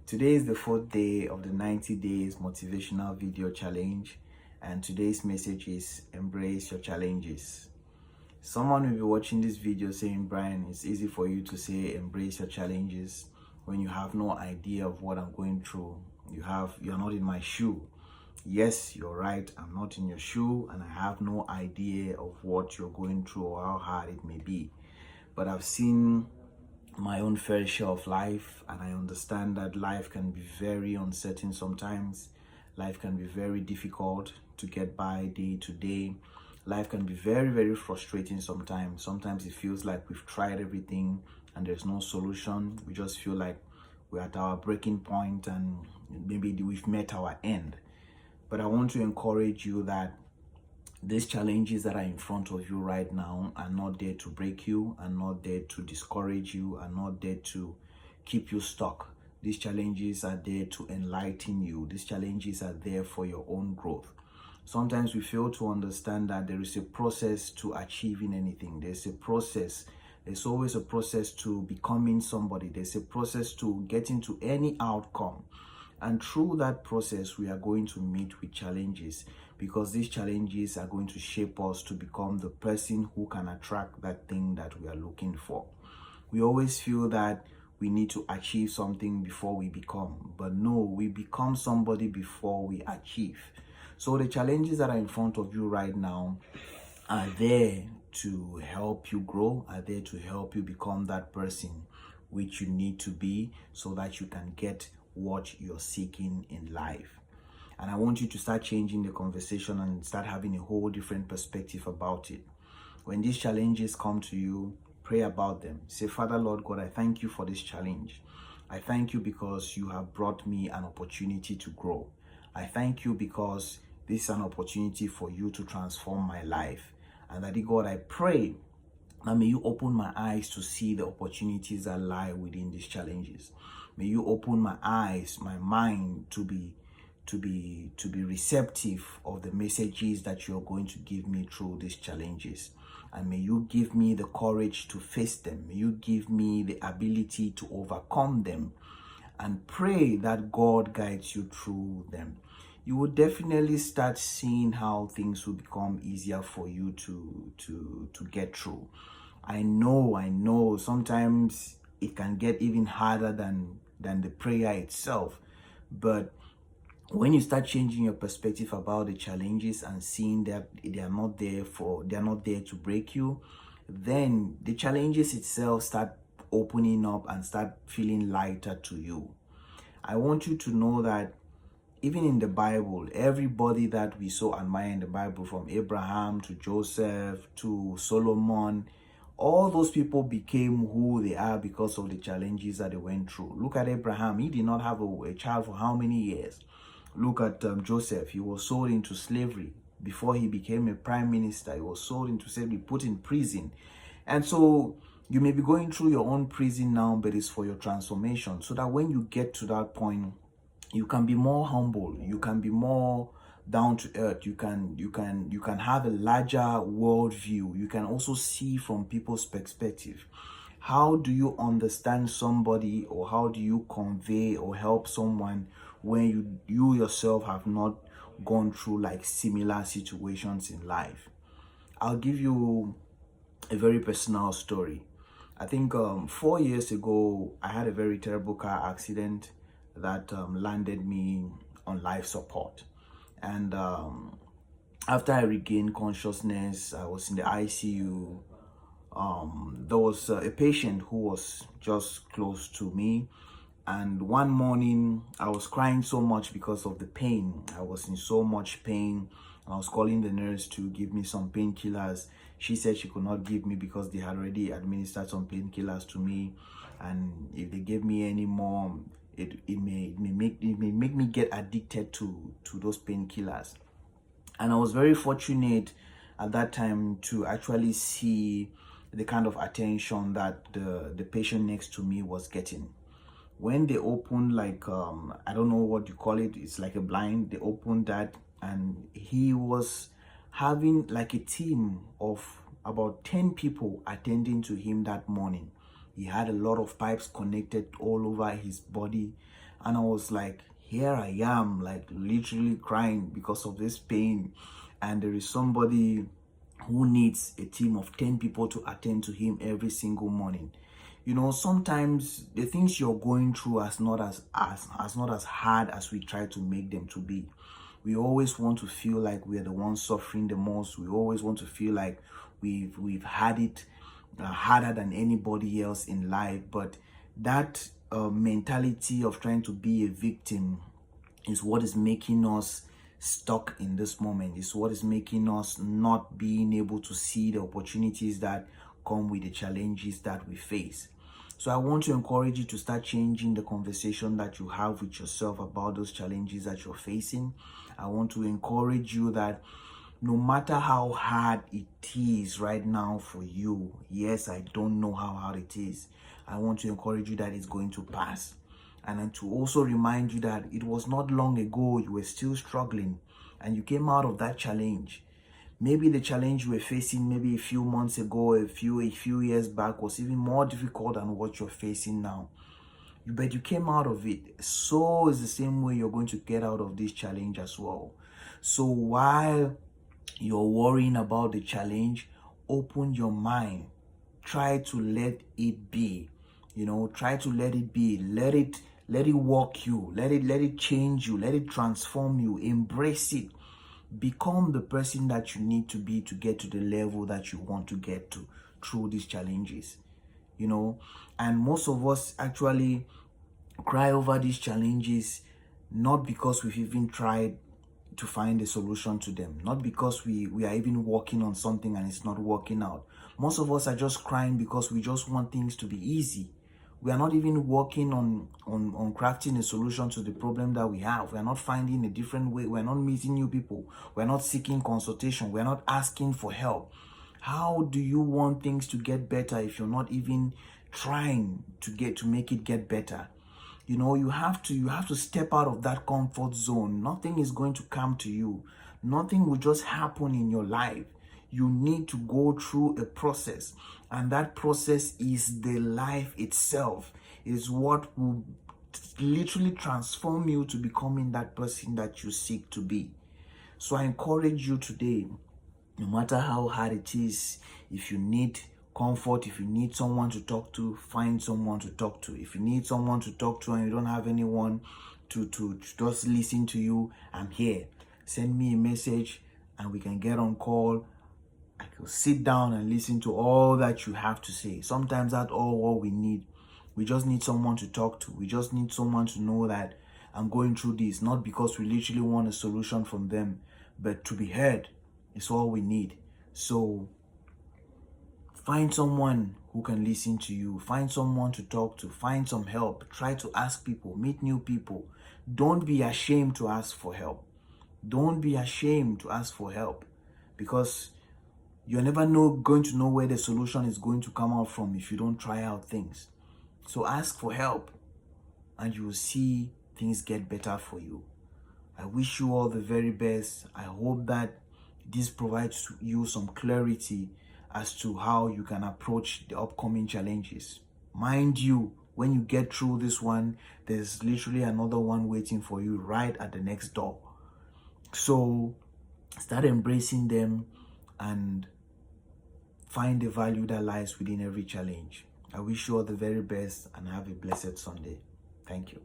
Today is the fourth day of the 90 days motivational video challenge, and today's message is embrace your challenges. Someone will be watching this video saying, Brian, it's easy for you to say embrace your challenges when you have no idea of what I'm going through. You're not in my shoe. Yes, you're right, I'm not in your shoe, and I have no idea of what you're going through or how hard it may be. But I've seen my own fair share of life, and I understand that life can be very uncertain sometimes. Life can be very difficult to get by day to day. Life can be very, very frustrating sometimes. Sometimes it feels like we've tried everything and there's no solution. We just feel like we're at our breaking point and maybe we've met our end. But I want to encourage you that these challenges that are in front of you right now are not there to break you, are not there to discourage you, are not there to keep you stuck. These challenges are there to enlighten you. These challenges are there for your own growth. Sometimes we fail to understand that there is a process to achieving anything. There's a process. There's always a process to becoming somebody. There's a process to getting to any outcome. And through that process, we are going to meet with challenges, because these challenges are going to shape us to become the person who can attract that thing that we are looking for. We always feel that we need to achieve something before we become, but no, we become somebody before we achieve. So the challenges that are in front of you right now are there to help you grow, are there to help you become that person which you need to be, so that you can get what you're seeking in life. And I want you to start changing the conversation and start having a whole different perspective about it. When these challenges come to you, pray about them. Say, Father, Lord God, I thank you for this challenge. I thank you because you have brought me an opportunity to grow. I thank you because this is an opportunity for you to transform my life. And Daddy God, I pray that may you open my eyes to see the opportunities that lie within these challenges. May you open my eyes, my mind to be receptive of the messages that you're going to give me through these challenges. And may you give me the courage to face them. May you give me the ability to overcome them. And pray that God guides you through them. You will definitely start seeing how things will become easier for you to get through. I know sometimes it can get even harder than the prayer itself, but when you start changing your perspective about the challenges and seeing that they are not there to break you, then the challenges itself start opening up and start feeling lighter to you. I want you to know that even in the Bible, everybody that we so admire in the Bible, from Abraham to Joseph to Solomon, all those people became who they are because of the challenges that they went through. Look at Abraham. He did not have a child for how many years? Look at Joseph. He was sold into slavery. Before he became a prime minister, he was sold into slavery, put in prison. And so you may be going through your own prison now, but it's for your transformation, so that when you get to that point, you can be more humble, you can be more down to earth, you can have a larger worldview. You can also see from people's perspective. How do you understand somebody, or how do you convey or help someone when you yourself have not gone through like similar situations in life? I'll give you a very personal story. I think 4 years ago, I had a very terrible car accident that landed me on life support. And after I regained consciousness, I was in the ICU. There was a patient who was just close to me. And one morning, I was crying so much because of the pain. I was in so much pain. I was calling the nurse to give me some painkillers. She said she could not give me because they had already administered some painkillers to me. And if they gave me any more, it may make me get addicted to those painkillers. And I was very fortunate at that time to actually see the kind of attention that the patient next to me was getting. When they opened, like I don't know what you call it, it's like a blind, they opened that, and he was having like a team of about 10 people attending to him that morning. He had a lot of pipes connected all over his body, And I was like, here I am, like literally crying because of this pain. And there is somebody who needs a team of 10 people to attend to him every single morning. You know, sometimes the things you're going through are not as hard as we try to make them to be. We always want to feel like we're the ones suffering the most. We always want to feel like we've had it harder than anybody else in life. But that mentality of trying to be a victim is what is making us stuck in this moment. Is what is making us not being able to see the opportunities that come with the challenges that we face. So I want to encourage you to start changing the conversation that you have with yourself about those challenges that you're facing. I want to encourage you that no matter how hard it is right now for you, yes, I don't know how hard it is. I want to encourage you that it's going to pass. And then to also remind you that it was not long ago you were still struggling and you came out of that challenge. Maybe the challenge you were facing maybe a few months ago, a few years back was even more difficult than what you're facing now. But you came out of it. So it's the same way you're going to get out of this challenge as well. So while you're worrying about the challenge, open your mind. Try to let it be. You know, try to let it be. Let it walk you. Let it change you. Let it transform you. Embrace it. Become the person that you need to be to get to the level that you want to get to through these challenges. You know, and most of us actually cry over these challenges not because we've even tried to find a solution to them, not because we are even working on something and it's not working out. Most of us are just crying because we just want things to be easy. We are not even working on crafting a solution to the problem that we have. We are not finding a different way. We are not meeting new people. We are not seeking consultation. We are not asking for help. How do you want things to get better if you're not even trying to make it get better? You know, you have to step out of that comfort zone. Nothing is going to come to you. Nothing will just happen in your life. You need to go through a process, and that process is the life itself. Is what will literally transform you to becoming that person that you seek to be. So I encourage you today, no matter how hard it is, if you need comfort, if you need someone to talk to, find someone to talk to. If you need someone to talk to and you don't have anyone to just listen to you, I'm here. Send me a message and we can get on call. I can sit down and listen to all that you have to say. Sometimes that's all what we need. We just need someone to talk to. We just need someone to know that I'm going through this, not because we literally want a solution from them, but to be heard. It's all we need. So find someone who can listen to you. Find someone to talk to. Find some help. Try to ask people. Meet new people. Don't be ashamed to ask for help. Don't be ashamed to ask for help, because you're never going to know where the solution is going to come out from if you don't try out things. So ask for help and you will see things get better for you. I wish you all the very best. I hope that this provides you some clarity as to how you can approach the upcoming challenges. Mind you, when you get through this one, there's literally another one waiting for you right at the next door. So start embracing them and find the value that lies within every challenge. I wish you all the very best and have a blessed Sunday. Thank you.